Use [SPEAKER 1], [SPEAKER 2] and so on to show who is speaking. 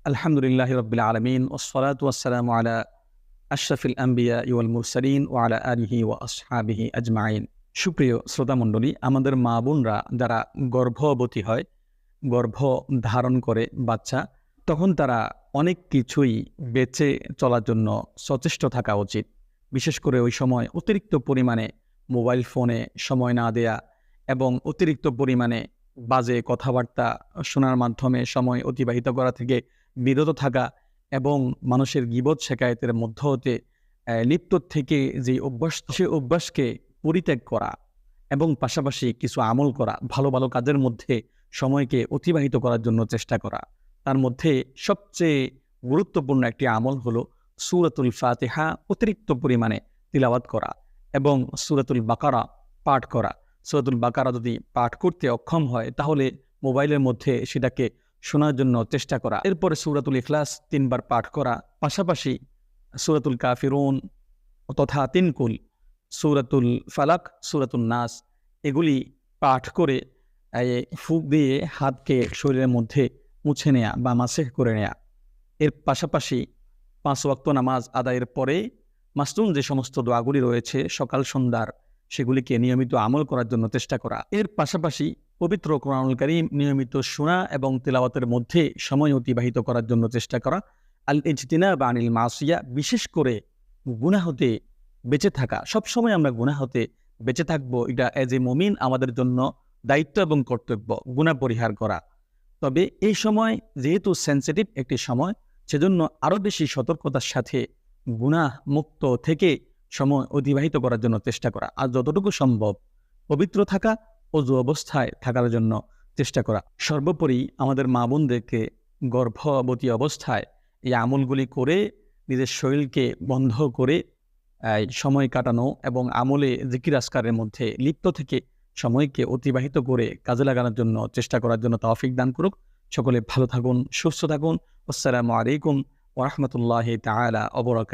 [SPEAKER 1] আলহামদুলিল্লাহি রাব্বিল আলামিন ওয়াসসালাতু ওয়াসসালামু আলা আশরাফিল আম্বিয়া ওয়াল মুরসালিন ওয়া আলা আলিহি ওয়া আসহাবিহি আজমাইন। সুপ্রিয় শ্রোতামণ্ডলী, আমাদের মা বোনরা যারা গর্ভবতী হয়, গর্ভ ধারণ করে বাচ্চা, তখন তারা অনেক কিছুই বেঁচে চলার জন্য সচেষ্ট থাকা উচিত। বিশেষ করে ওই সময় অতিরিক্ত পরিমাণে মোবাইল ফোনে সময় না দেয়া এবং অতিরিক্ত পরিমাণে বাজে কথাবার্তা শোনার মাধ্যমে সময় অতিবাহিত করা থেকে বিরত থাকা এবং মানুষের গীবত শেকায়েতের মধ্য হতে লিপ্ত থেকে যে অভ্যাস, সে অভ্যাসকে পরিত্যাগ করা এবং পাশাপাশি কিছু আমল করা, ভালো ভালো কাজের মধ্যে সময়কে অতিবাহিত করার জন্য চেষ্টা করা। তার মধ্যে সবচেয়ে গুরুত্বপূর্ণ একটি আমল হলো সূরাতুল ফাতিহা অতিরিক্ত পরিমাণে তিলাওয়াত করা এবং সূরাতুল বাকারা পাঠ করা। সূরাতুল বাকারা যদি পাঠ করতে অক্ষম হয় তাহলে মোবাইলের মধ্যে সেটাকে শোনার জন্য চেষ্টা করা। এরপরে সূরাতুল ইখলাস ৩ বার পাঠ করা, পাশাপাশি সূরাতুল কাফিরুন তথা ৩ কুল, সূরাতুল ফালাক, সূরাতুন নাস এগুলি পাঠ করে ফুঁক দিয়ে হাতকে শরীরের মধ্যে মুছে নেয়া বা মাসেহ করে নেয়া। এর পাশাপাশি ৫ ওয়াক্ত নামাজ আদায়ের পরে মাসনুন যে সমস্ত দোয়াগুলি রয়েছে সকাল সন্ধ্যার, সেগুলিকে নিয়মিত আমল করার জন্য চেষ্টা করা। এর পাশাপাশি পবিত্র কোরআনুল কারীম নিয়মিত শোনা এবং তিলাওয়াতের মধ্যে সময় অতিবাহিত করার জন্য চেষ্টা করা। আল ইজতিনাব আনিল মাসিয়া, বিশেষ করে গুনাহ হতে বেঁচে থাকা। সবসময় আমরা গুনাহ হতে বেঁচে থাকবো, এটা এজ এ মুমিন আমাদের জন্য দায়িত্ব এবং কর্তব্য, গুনাহ পরিহার করা। তবে এই সময় যেহেতু সেন্সিটিভ একটি সময়, সেজন্য আরও বেশি সতর্কতার সাথে গুনাহ মুক্ত থেকে সময় অতিবাহিত করার জন্য চেষ্টা করা। আর যতটুকু সম্ভব পবিত্র থাকা, অযু অবস্থায় থাকার জন্য চেষ্টা করা। সর্বোপরি আমাদের মা বোনদেরকে গর্ভবতী অবস্থায় এই আমলগুলি করে নিজের শরীরকে বন্ধ করে সময় কাটানো এবং আমলে জিকির আজকারের মধ্যে লিপ্ত থেকে সময়কে অতিবাহিত করে কাজে লাগানোর জন্য চেষ্টা করার জন্য তৌফিক দান করুক। সকলে ভালো থাকুন, সুস্থ থাকুন। আসসালামু আলাইকুম ওয়া রাহমাতুল্লাহি তাআলা ওয়া বারাকাতুহু।